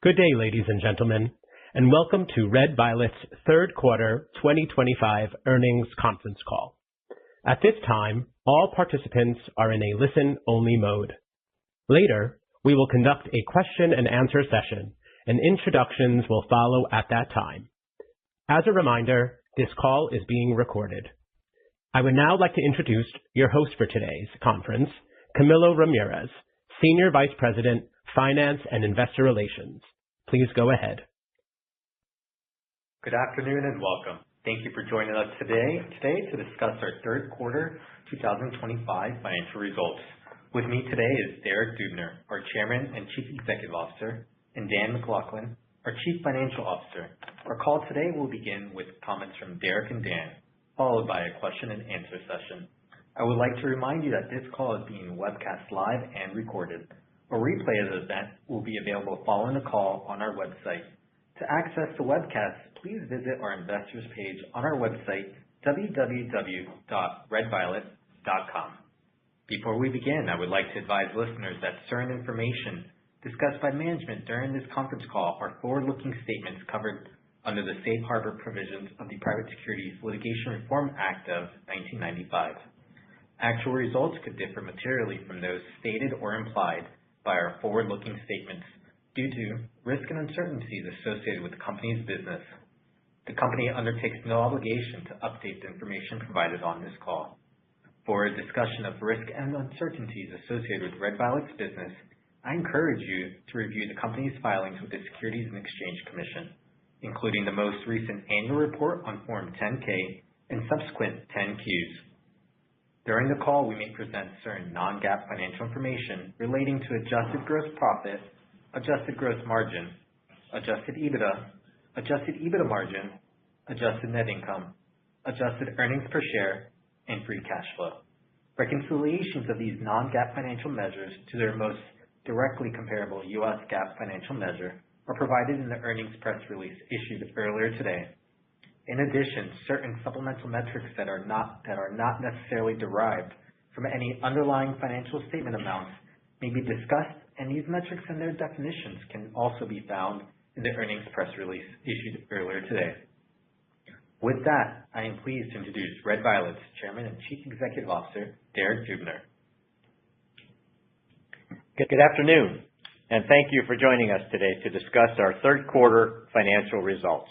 Good day, ladies and gentlemen, and welcome to Red Violet's third quarter 2025 earnings conference call. At this time, all participants are in a listen-only mode. Later, we will conduct a question-and-answer session, and introductions will follow at that time. As a reminder, this call is being recorded. I would now like to introduce your host for today's conference, Camilo Ramirez, Senior Vice President, Finance and Investor Relations. Please go ahead. Good afternoon and welcome. Thank you for joining us today to discuss our third quarter 2025 financial results. With me today is Derek Dubner, our Chairman and Chief Executive Officer, and Dan McLaughlin, our Chief Financial Officer. Our call today will begin with comments from Derek and Dan, followed by a question-and-answer session. I would like to remind you that this call is being webcast live and recorded. A replay of the event will be available following the call on our website. To access the webcast, please visit our investors page on our website, www.redviolet.com. Before we begin, I would like to advise listeners that certain information discussed by management during this conference call are forward-looking statements covered under the Safe Harbor provisions of the Private Securities Litigation Reform Act of 1995. Actual results could differ materially from those stated or implied by our forward-looking statements due to risk and uncertainties associated with the company's business. The company undertakes no obligation to update the information provided on this call. For a discussion of risk and uncertainties associated with Red Violet's business, I encourage you to review the company's filings with the Securities and Exchange Commission, including the most recent annual report on Form 10-K and subsequent 10-Qs. During the call, we may present certain non-GAAP financial information relating to adjusted gross profit, adjusted gross margin, adjusted EBITDA margin, adjusted net income, adjusted earnings per share, and free cash flow. Reconciliations of these non-GAAP financial measures to their most directly comparable U.S. GAAP financial measure are provided in the earnings press release issued earlier today. In addition, certain supplemental metrics that are not necessarily derived from any underlying financial statement amounts may be discussed, and these metrics and their definitions can also be found in the earnings press release issued earlier today. With that, I am pleased to introduce Red Violet's Chairman and Chief Executive Officer, Derek Dubner. Good afternoon, and thank you for joining us today to discuss our third quarter financial results.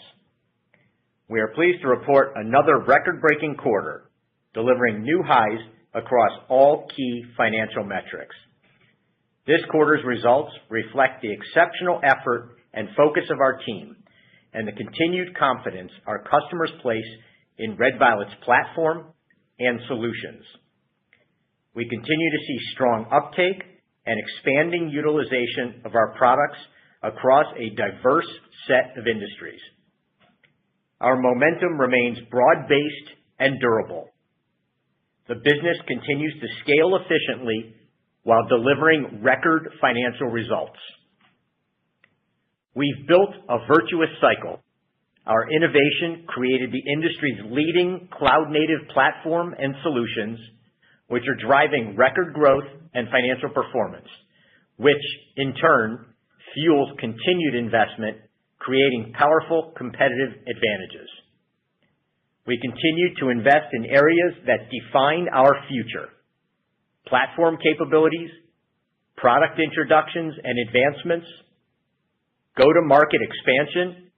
We are pleased to report another record-breaking quarter, delivering new highs across all key financial metrics. This quarter's results reflect the exceptional effort and focus of our team and the continued confidence our customers place in Red Violet's platform and solutions. We continue to see strong uptake and expanding utilization of our products across a diverse set of industries. Our momentum remains broad-based and durable. The business continues to scale efficiently while delivering record financial results. We've built a virtuous cycle. Our innovation created the industry's leading cloud-native platform and solutions, which are driving record growth and financial performance, which, in turn, fuels continued investment, creating powerful competitive advantages. We continue to invest in areas that define our future: platform capabilities, product introductions and advancements, go-to-market expansion,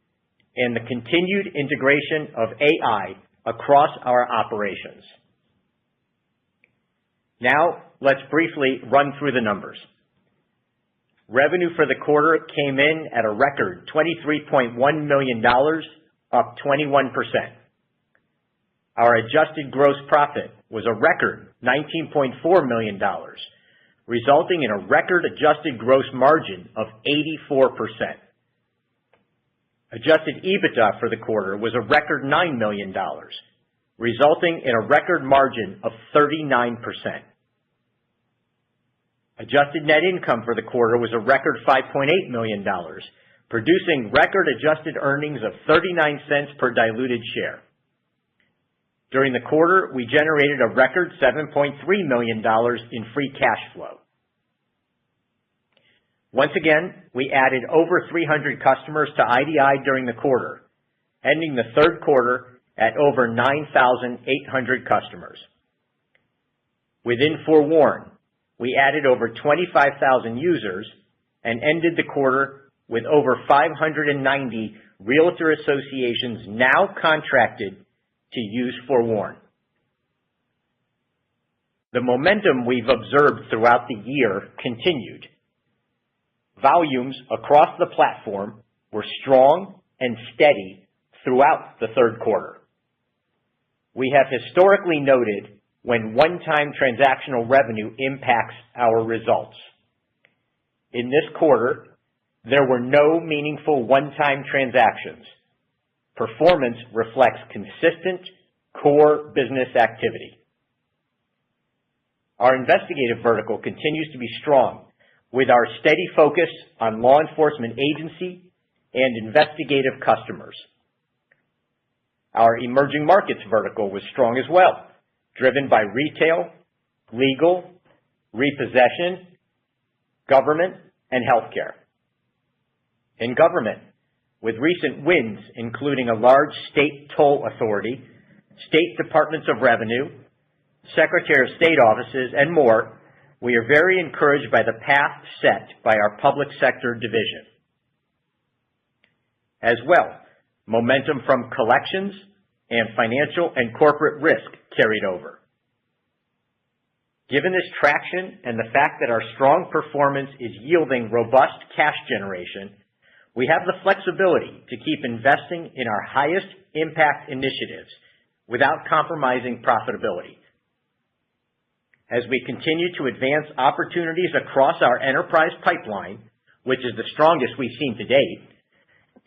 and the continued integration of AI across our operations. Now, let's briefly run through the numbers. Revenue for the quarter came in at a record $23.1 million, up 21%. Our adjusted gross profit was a record $19.4 million, resulting in a record adjusted gross margin of 84%. Adjusted EBITDA for the quarter was a record $9 million, resulting in a record margin of 39%. Adjusted net income for the quarter was a record $5.8 million, producing record adjusted earnings of 39 cents per diluted share. During the quarter, we generated a record $7.3 million in free cash flow. Once again, we added over 300 customers to IDI during the quarter, ending the third quarter at over 9,800 customers. Within FOREWARN, we added over 25,000 users and ended the quarter with over 590 realtor associations now contracted to use FOREWARN. The momentum we've observed throughout the year continued. Volumes across the platform were strong and steady throughout the third quarter. We have historically noted when one-time transactional revenue impacts our results. In this quarter, there were no meaningful one-time transactions. Performance reflects consistent core business activity. Our investigative vertical continues to be strong, with our steady focus on law enforcement agency and investigative customers. Our emerging markets vertical was strong as well, driven by retail, legal, repossession, government, and healthcare. In government, with recent wins including a large state toll authority, state departments of revenue, Secretary of State offices, and more, we are very encouraged by the path set by our public sector division. As well, momentum from collections and financial and corporate risk carried over. Given this traction and the fact that our strong performance is yielding robust cash generation, we have the flexibility to keep investing in our highest impact initiatives without compromising profitability. As we continue to advance opportunities across our enterprise pipeline, which is the strongest we've seen to date,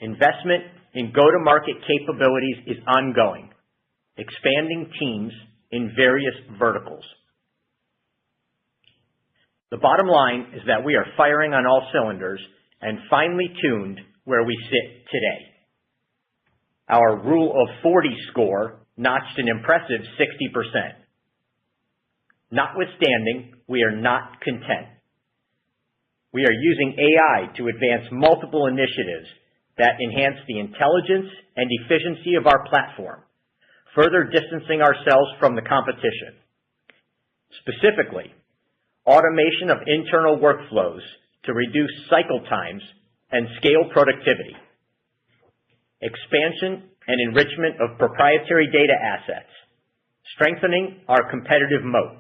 investment in go-to-market capabilities is ongoing, expanding teams in various verticals. The bottom line is that we are firing on all cylinders and finely tuned where we sit today. Our Rule of 40 score notched an impressive 60%. Notwithstanding, we are not content. We are using AI to advance multiple initiatives that enhance the intelligence and efficiency of our platform, further distancing ourselves from the competition. Specifically, automation of internal workflows to reduce cycle times and scale productivity, expansion and enrichment of proprietary data assets, strengthening our competitive moat,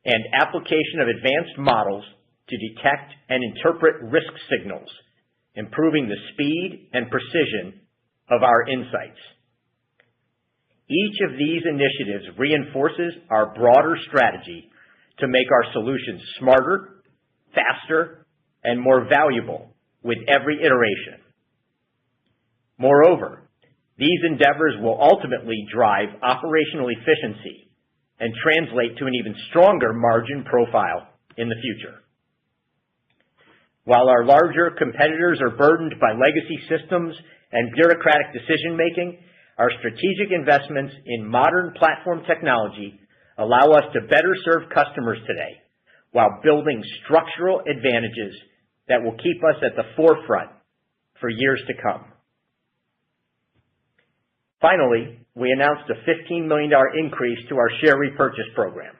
and application of advanced models to detect and interpret risk signals, improving the speed and precision of our insights. Each of these initiatives reinforces our broader strategy to make our solutions smarter, faster, and more valuable with every iteration. Moreover, these endeavors will ultimately drive operational efficiency and translate to an even stronger margin profile in the future. While our larger competitors are burdened by legacy systems and bureaucratic decision-making, our strategic investments in modern platform technology allow us to better serve customers today while building structural advantages that will keep us at the forefront for years to come. Finally, we announced a $15 million increase to our share repurchase program.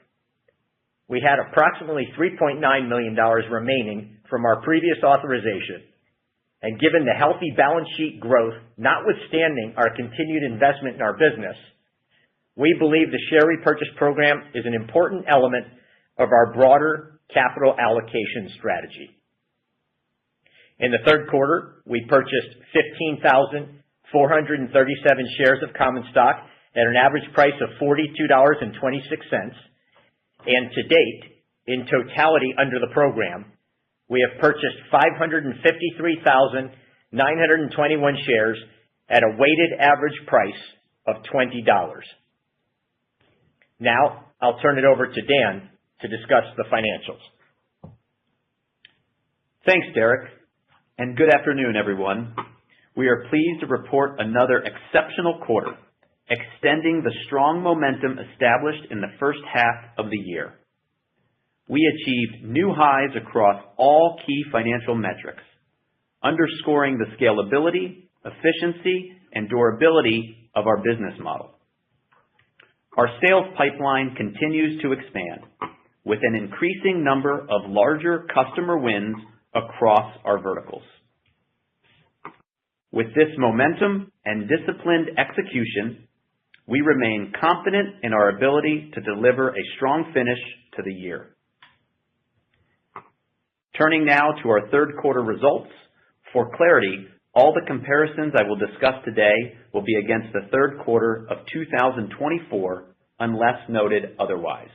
We had approximately $3.9 million remaining from our previous authorization, and given the healthy balance sheet growth, notwithstanding our continued investment in our business, we believe the share repurchase program is an important element of our broader capital allocation strategy. In the third quarter, we purchased 15,437 shares of common stock at an average price of $42.26, and to date, in totality under the program, we have purchased 553,921 shares at a weighted average price of $20. Now, I'll turn it over to Dan to discuss the financials. Thanks, Derek, and good afternoon, everyone. We are pleased to report another exceptional quarter, extending the strong momentum established in the first half of the year. we achieved new highs across all key financial metrics, underscoring the scalability, efficiency, and durability of our business model. Our sales pipeline continues to expand, with an increasing number of larger customer wins across our verticals. With this momentum and disciplined execution, we remain confident in our ability to deliver a strong finish to the year. Turning now to our third quarter results, for clarity, all the comparisons I will discuss today will be against the third quarter of 2024, unless noted otherwise.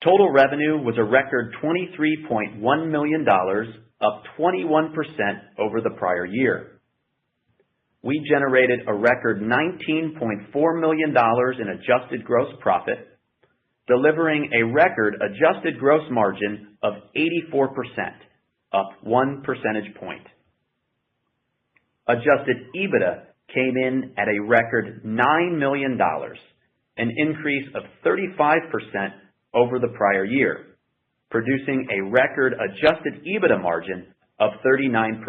Total revenue was a record $23.1 million, up 21% over the prior year. We generated a record $19.4 million in adjusted gross profit, delivering a record adjusted gross margin of 84%, up 1 percentage point. Adjusted EBITDA came in at a record $9 million, an increase of 35% over the prior year, producing a record adjusted EBITDA margin of 39%,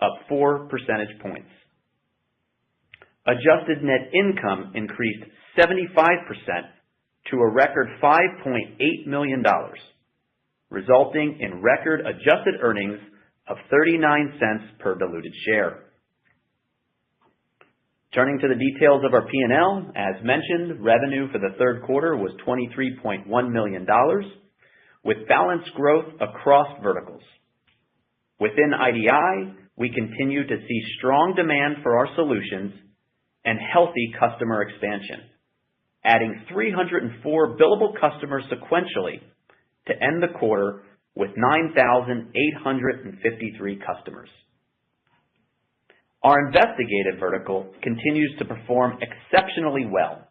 up 4 percentage points. Adjusted net income increased 75% to a record $5.8 million, resulting in record adjusted earnings of 39 cents per diluted share. Turning to the details of our P&L, as mentioned, revenue for the third quarter was $23.1 million, with balanced growth across verticals. Within IDI, we continue to see strong demand for our solutions and healthy customer expansion, adding 304 billable customers sequentially to end the quarter with 9,853 customers. Our investigative vertical continues to perform exceptionally well,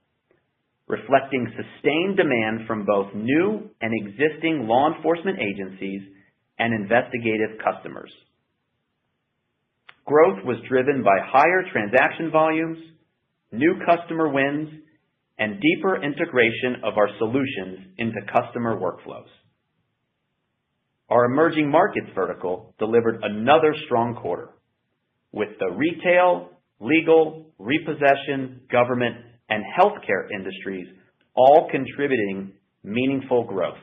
reflecting sustained demand from both new and existing law enforcement agencies and investigative customers. Growth was driven by higher transaction volumes, new customer wins, and deeper integration of our solutions into customer workflows. Our emerging markets vertical delivered another strong quarter, with the retail, legal, repossession, government, and healthcare industries all contributing meaningful growth.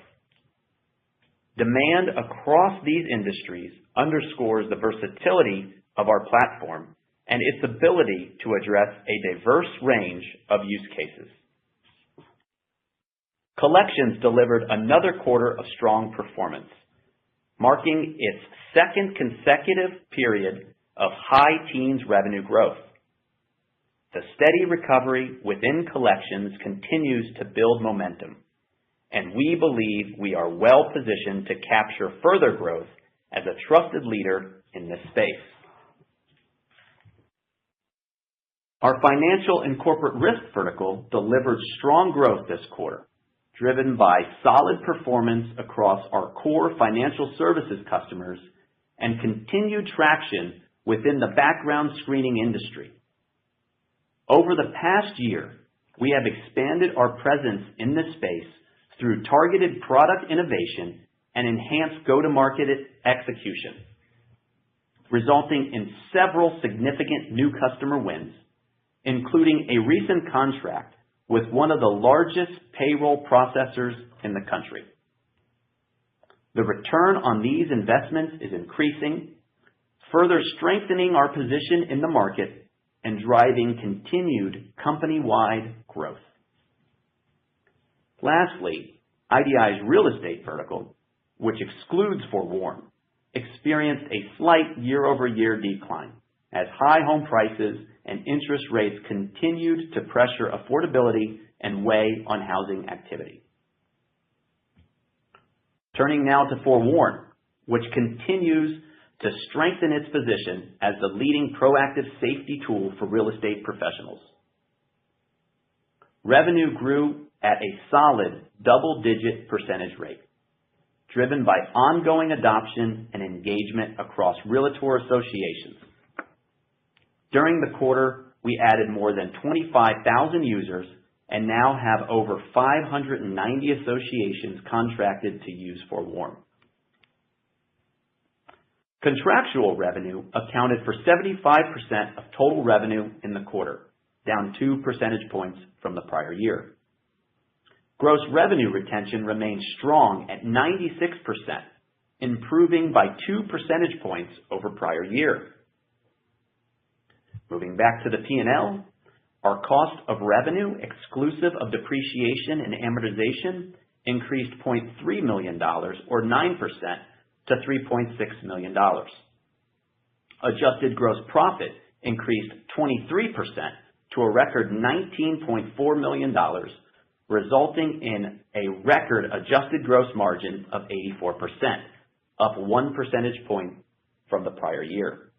Demand across these industries underscores the versatility of our platform and its ability to address a diverse range of use cases. Collections delivered another quarter of strong performance, marking its second consecutive period of high teens revenue growth. The steady recovery within collections continues to build momentum, and we believe we are well positioned to capture further growth as a trusted leader in this space. Our financial and corporate risk vertical delivered strong growth this quarter, driven by solid performance across our core financial services customers and continued traction within the background screening industry. Over the past year, we have expanded our presence in this space through targeted product innovation and enhanced go-to-market execution, resulting in several significant new customer wins, including a recent contract with one of the largest payroll processors in the country. The return on these investments is increasing, further strengthening our position in the market and driving continued company-wide growth. Lastly, IDI's real estate vertical, which excludes FOREWARN, experienced a slight year-over-year decline as high home prices and interest rates continued to pressure affordability and weigh on housing activity. Turning now to FOREWARN, which continues to strengthen its position as the leading proactive safety tool for real estate professionals. Revenue grew at a solid double-digit percentage rate, driven by ongoing adoption and engagement across realtor associations. During the quarter, we added more than 25,000 users and now have over 590 associations contracted to use FOREWARN. Contractual revenue accounted for 75% of total revenue in the quarter, down 2 percentage points from the prior year. Gross revenue retention remains strong at 96%, improving by 2 percentage points over prior year. Moving back to the P&L, our cost of revenue, exclusive of depreciation and amortization, increased $0.3 million, or 9%, to $3.6 million. Adjusted gross profit increased 23% to a record $19.4 million, resulting in a record adjusted gross margin of 84%, up 1 percentage point from the prior year.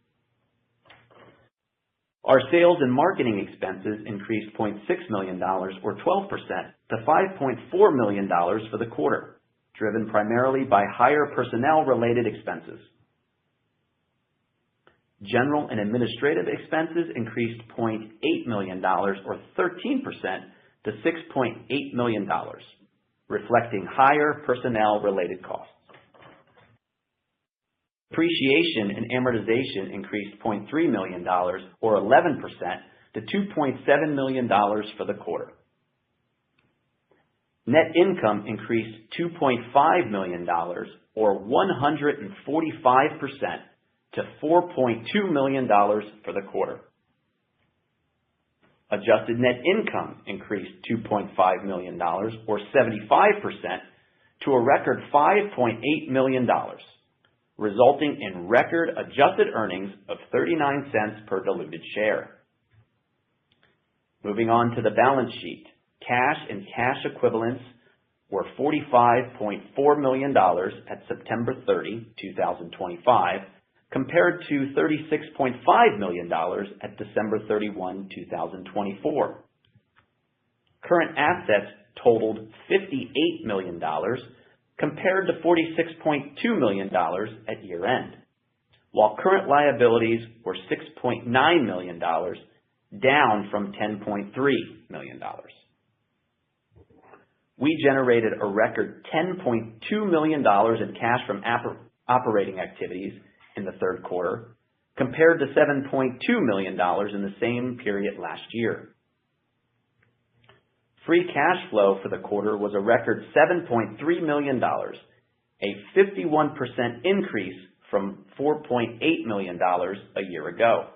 Our sales and marketing expenses increased $0.6 million, or 12%, to $5.4 million for the quarter, driven primarily by higher personnel-related expenses. General and administrative expenses increased $0.8 million, or 13%, to $6.8 million, reflecting higher personnel-related costs. Depreciation and amortization increased $0.3 million, or 11%, to $2.7 million for the quarter. Net income increased $2.5 million, or 145%, to $4.2 million for the quarter. Adjusted net income increased $2.5 million, or 75%, to a record $5.8 million, resulting in record adjusted earnings of 39 cents per diluted share. Moving on to the balance sheet, cash and cash equivalents were $45.4 million at September 30, 2025, compared to $36.5 million at December 31, 2024. Current assets totaled $58 million, compared to $46.2 million at year-end, while current liabilities were $6.9 million, down from $10.3 million. We generated a record $10.2 million in cash from operating activities in the third quarter, compared to $7.2 million in the same period last year. Free cash flow for the quarter was a record $7.3 million, a 51% increase from $4.8 million a year ago.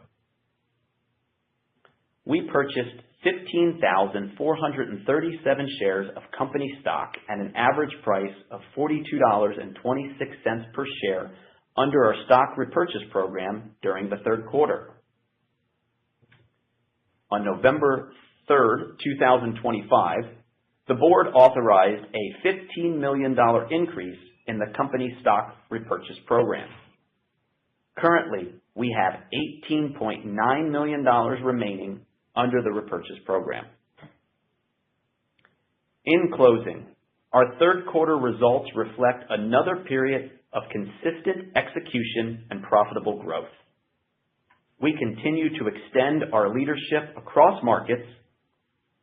We purchased 15,437 shares of company stock at an average price of $42.26 per share under our stock repurchase program during the third quarter. On November 3rd, 2025, the board authorized a $15 million increase in the company's stock repurchase program. Currently, we have $18.9 million remaining under the repurchase program. In closing, our third quarter results reflect another period of consistent execution and profitable growth. We continue to extend our leadership across markets,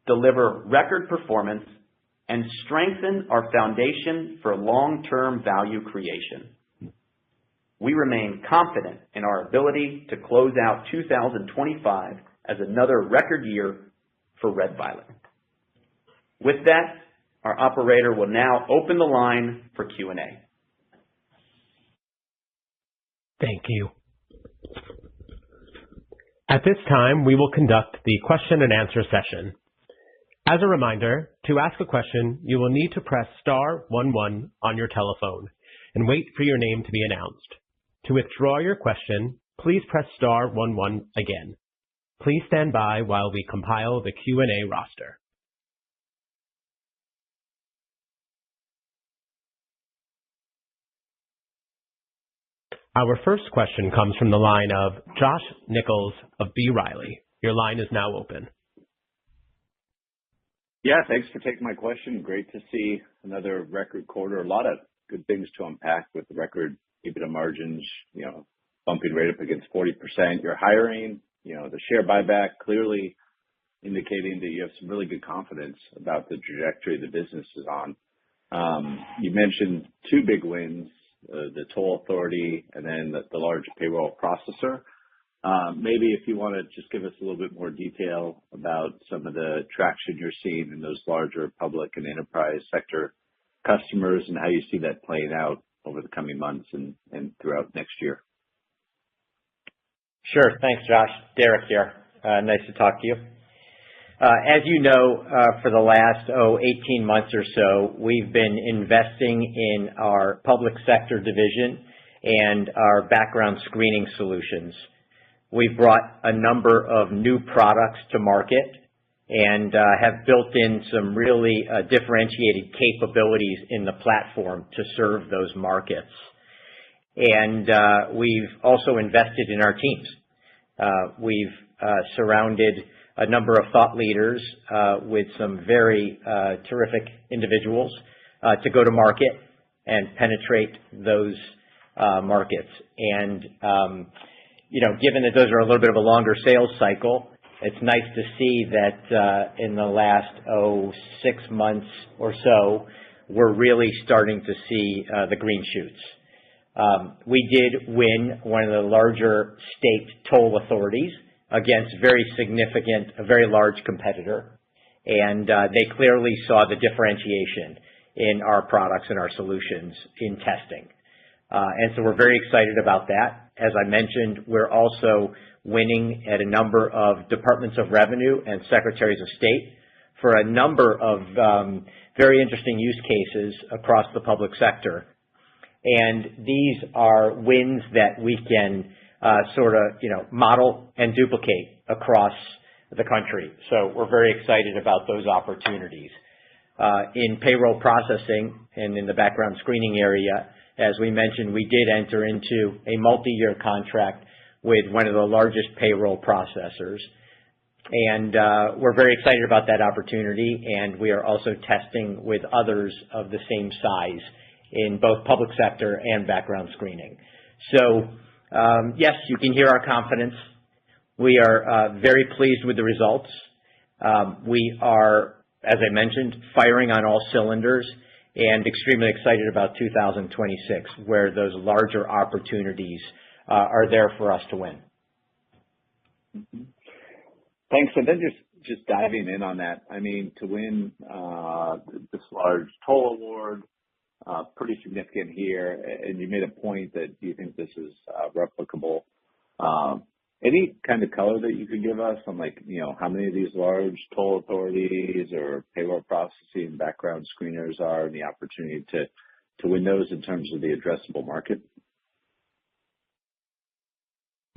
deliver record performance, and strengthen our foundation for long-term value creation. We remain confident in our ability to close out 2025 as another record year for Red Violet. With that, our operator will now open the line for Q&A. Thank you. At this time, we will conduct the question and answer session. As a reminder, to ask a question, you will need to press star 11 on your telephone and wait for your name to be announced. To withdraw your question, please press star 11 again. Please stand by while we compile the Q&A roster. Our first question comes from the line of Josh Nichols of B. Riley. Your line is now open. Yeah, thanks for taking my question. Great to see another record quarter. A lot of good things to unpack with the record EBITDA margins, bumping right up against 40%. You're hiring, the share buyback, clearly indicating that you have some really good confidence about the trajectory the business is on. You mentioned two big wins, the toll authority and then the large payroll processor. Maybe if you want to just give us a little bit more detail about some of the traction you're seeing in those larger public and enterprise sector customers and how you see that playing out over the coming months and throughout next year. Sure. Thanks, Josh. Derek here. Nice to talk to you. As you know, for the last 18 months or so, we've been investing in our public sector division and our background screening solutions. We've brought a number of new products to market and have built in some really differentiated capabilities in the platform to serve those markets. And we've also invested in our teams. We've surrounded a number of thought leaders with some very terrific individuals to go to market and penetrate those markets. And, given that those are a little bit of a longer sales cycle, it's nice to see that in the last 6 months or so, we're really starting to see the green shoots. We did win one of the larger state toll authorities against a very large competitor, and they clearly saw the differentiation in our products and our solutions in testing. And so we're very excited about that. As I mentioned, we're also winning at a number of departments of revenue and secretaries of state for a number of very interesting use cases across the public sector. And these are wins that we can model and duplicate across the country. So we're very excited about those opportunities. In payroll processing and in the background screening area, as we mentioned, we did enter into a multi-year contract with one of the largest payroll processors. And we're very excited about that opportunity, and we are also testing with others of the same size in both public sector and background screening. So, yes, you can hear our confidence. We are very pleased with the results. We are, as I mentioned, firing on all cylinders and extremely excited about 2026, where those larger opportunities are there for us to win. Mm-hmm. Thanks. And then just diving in on that, I mean, to win this large toll award, pretty significant here, and you made a point that you think this is replicable. Any kind of color that you could give us on, how many of these large toll authorities or payroll processing background screeners are and the opportunity to win those in terms of the addressable market?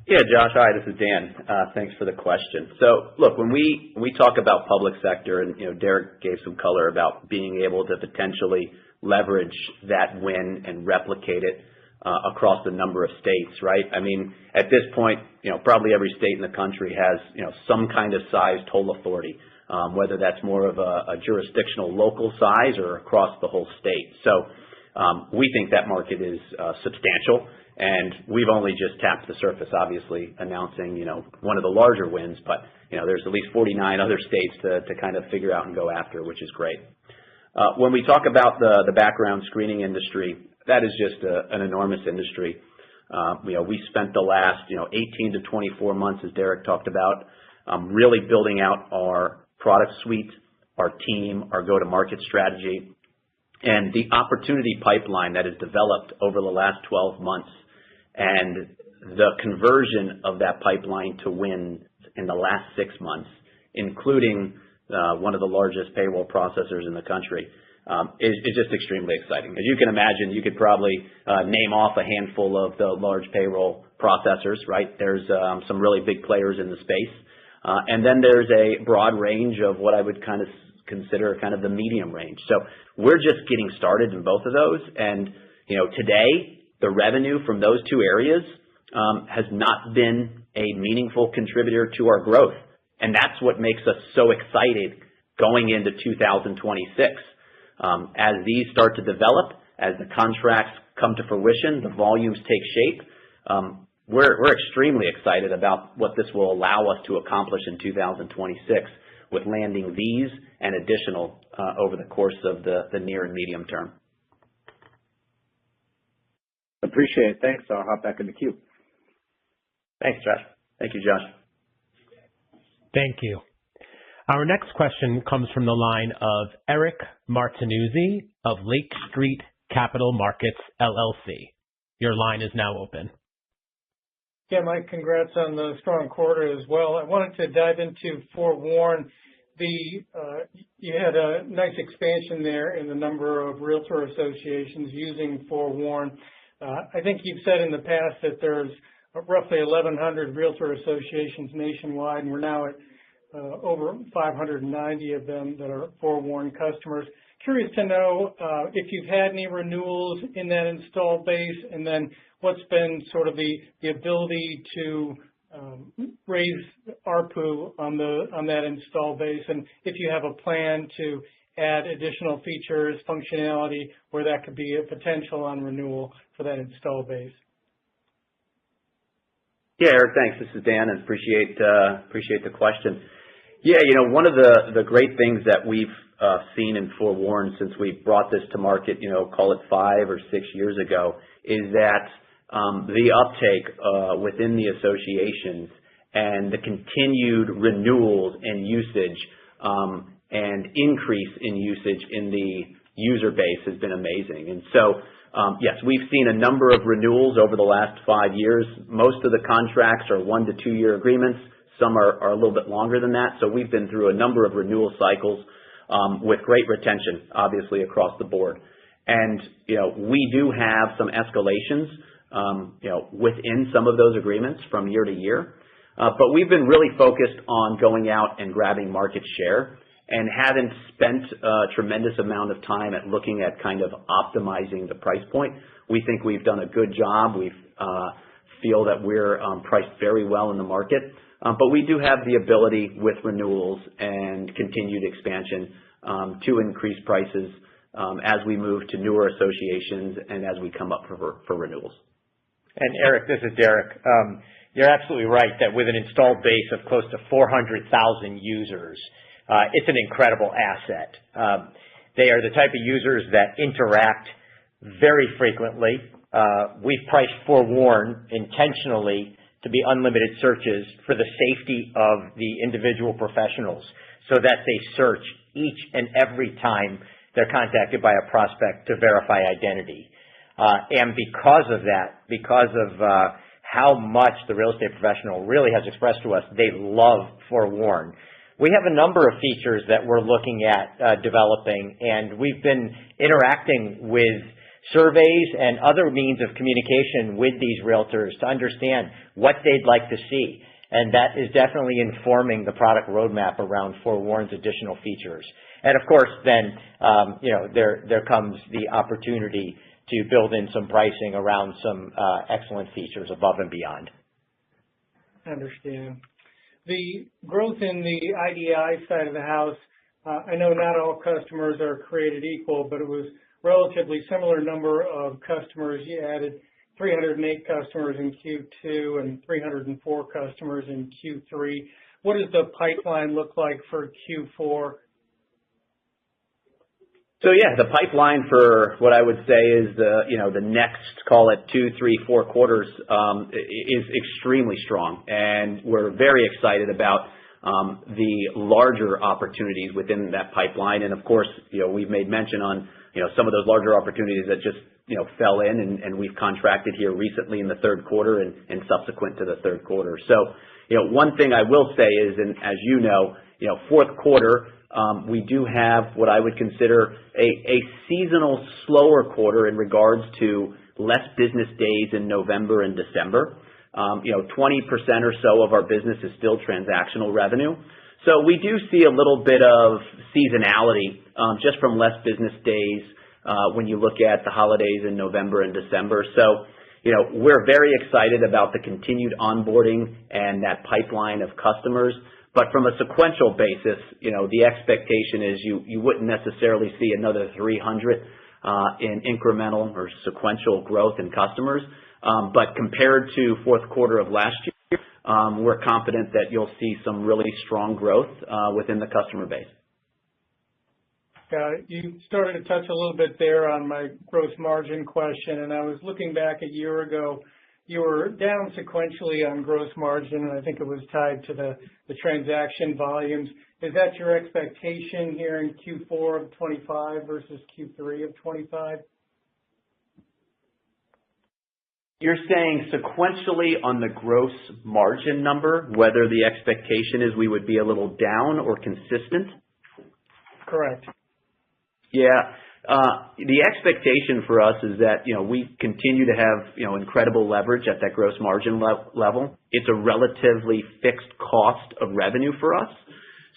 Yeah, Josh. Hi, this is Dan. Thanks for the question. So, look, when we talk about public sector, and Derek gave some color about being able to potentially leverage that win and replicate it across a number of states, right? I mean, at this point, probably every state in the country has, some kind of size toll authority, whether that's more of a jurisdictional local size or across the whole state. So we think that market is substantial, and we've only just tapped the surface, obviously announcing, one of the larger wins, but, there's at least 49 other states to kind of figure out and go after, which is great. When we talk about the background screening industry, that is just an enormous industry. We spent the last, 18 to 24 months, as Derek talked about, really building out our product suite, our team, our go-to-market strategy, and the opportunity pipeline that has developed over the last 12 months, and the conversion of that pipeline to win in the last 6 months, including one of the largest payroll processors in the country, is just extremely exciting. As you can imagine, you could probably name off a handful of the large payroll processors, right? There's some really big players in the space. And then there's a broad range of what I would kind of consider kind of the medium range. So we're just getting started in both of those. And, today, the revenue from those two areas has not been a meaningful contributor to our growth. And that's what makes us so excited going into 2026. As these start to develop, as the contracts come to fruition, the volumes take shape, we're extremely excited about what this will allow us to accomplish in 2026 with landing these and additional over the course of the near and medium term. Appreciate it. Thanks. I'll hop back in the queue. Thanks, Josh. Thank you, Josh. Thank you. Our next question comes from the line of Eric Martinuzzi of Lake Street Capital Markets, LLC. Your line is now open. Yeah, Mike, congrats on the strong quarter as well. I wanted to dive into Forewarn. You had a nice expansion there in the number of realtor associations using Forewarn. I think you've said in the past that there's roughly 1,100 realtor associations nationwide, and we're now at over 590 of them that are Forewarn customers. Curious to know if you've had any renewals in that install base, and then what's been sort of the ability to raise ARPU on that install base, and if you have a plan to add additional features, functionality, where that could be a potential on renewal for that install base. Yeah, Eric, thanks. This is Dan, and appreciate the question. Yeah, one of the great things that we've seen in Forewarn since we brought this to market, call it 5 or 6 years ago, is that the uptake within the associations and the continued renewals and usage and increase in usage in the user base has been amazing. And so, yes, we've seen a number of renewals over the last 5 years. Most of the contracts are 1 to 2 year agreements. Some are a little bit longer than that. So we've been through a number of renewal cycles with great retention, obviously, across the board. And, we do have some escalations, within some of those agreements from year to year. But we've been really focused on going out and grabbing market share and haven't spent a tremendous amount of time at looking at kind of optimizing the price point. We think we've done a good job. We feel that we're priced very well in the market. But we do have the ability with renewals and continued expansion to increase prices as we move to newer associations and as we come up for renewals. And Eric, this is Derek. You're absolutely right that with an installed base of close to 400,000 users, it's an incredible asset. They are the type of users that interact very frequently. We've priced Forewarn intentionally to be unlimited searches for the safety of the individual professionals so that they search each and every time they're contacted by a prospect to verify identity. And because of that, because of how much the real estate professional really has expressed to us they love Forewarn, we have a number of features that we're looking at developing, and we've been interacting with surveys and other means of communication with these realtors to understand what they'd like to see. And that is definitely informing the product roadmap around Forewarn's additional features. And of course, then, there comes the opportunity to build in some pricing around some excellent features above and beyond. I understand. The growth in the IDI side of the house, I know not all customers are created equal, but it was relatively similar number of customers. You added 308 customers in Q2 and 304 customers in Q3. What does the pipeline look like for Q4? So yeah, the pipeline for what I would say is the next, call it 2, 3, 4 quarters is extremely strong, and we're very excited about the larger opportunities within that pipeline. And of course, we've made mention on some of those larger opportunities that just fell in, and we've contracted here recently in the third quarter and subsequent to the third quarter. So one thing I will say is, and as fourth quarter. We do have what I would consider a seasonal slower quarter in regards to less business days in November and December. 20% or so of our business is still transactional revenue. So we do see a little bit of seasonality just from less business days when you look at the holidays in November and December. So, we're very excited about the continued onboarding and that pipeline of customers. But from a sequential basis, the expectation is you wouldn't necessarily see another 300 in incremental or sequential growth in customers. But compared to fourth quarter of last year, we're confident that you'll see some really strong growth within the customer base. Got it. You started to touch a little bit there on my gross margin question, and I was looking back a year ago. You were down sequentially on gross margin, and I think it was tied to the transaction volumes. Is that your expectation here in Q4 of 25 versus Q3 of 25? You're saying sequentially on the gross margin number, whether the expectation is we would be a little down or consistent? Correct. Yeah. The expectation for us is that, we continue to have, incredible leverage at that gross margin level. It's a relatively fixed cost of revenue for us.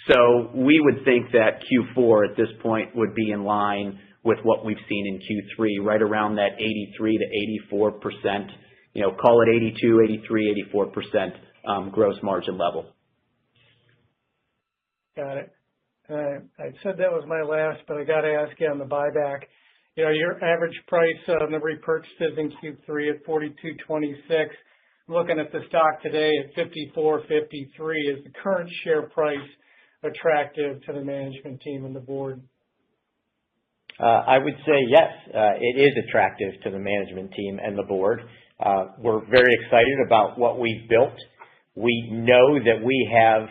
So we would think that Q4 at this point would be in line with what we've seen in Q3, right around that 83 to 84%, call it 82, 83, 84% gross margin level. Got it. I said that was my last, but I got to ask you on the buyback. Your average price on the repurchases in Q3 at $42.26. Looking at the stock today at $54.53, is the current share price attractive to the management team and the board? I would say yes, it is attractive to the management team and the board. We're very excited about what we've built. We know that we have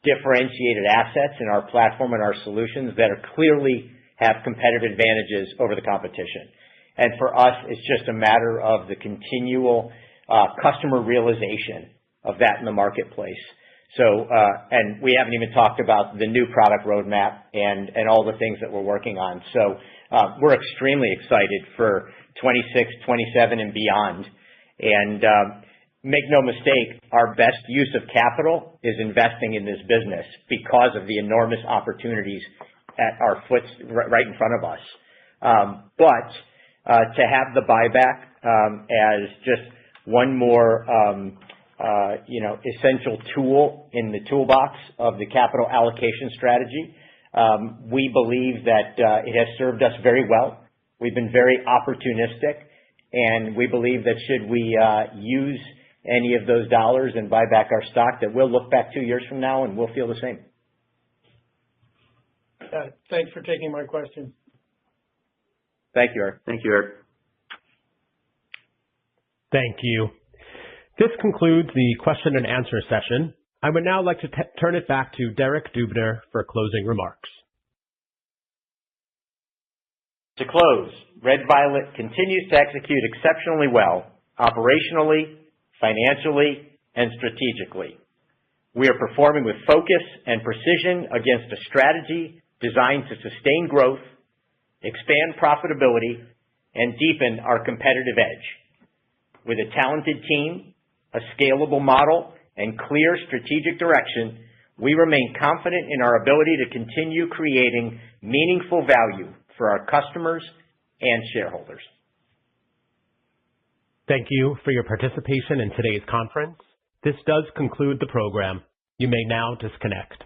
differentiated assets in our platform and our solutions that are clearly have competitive advantages over the competition. And for us, it's just a matter of the continual customer realization of that in the marketplace. So, and we haven't even talked about the new product roadmap and all the things that we're working on. So, we're extremely excited for 26, 27 and beyond. And, make no mistake, our best use of capital is investing in this business because of the enormous opportunities at our foot right in front of us. But to have the buyback as just one more essential tool in the toolbox of the capital allocation strategy, we believe that it has served us very well. We've been very opportunistic, and we believe that should we use any of those dollars and buy back our stock, that we'll look back 2 years from now and we'll feel the same. Thanks for taking my question. Thank you, Eric. Thank you, Eric. Thank you. This concludes the question and answer session. I would now like to turn it back to Derek Dubner for closing remarks. To close, Red Violet continues to execute exceptionally well, operationally, financially, and strategically. We are performing with focus and precision against a strategy designed to sustain growth, expand profitability, and deepen our competitive edge. With a talented team, a scalable model, and clear strategic direction, we remain confident in our ability to continue creating meaningful value for our customers and shareholders. Thank you for your participation in today's conference. This does conclude the program. You may now disconnect.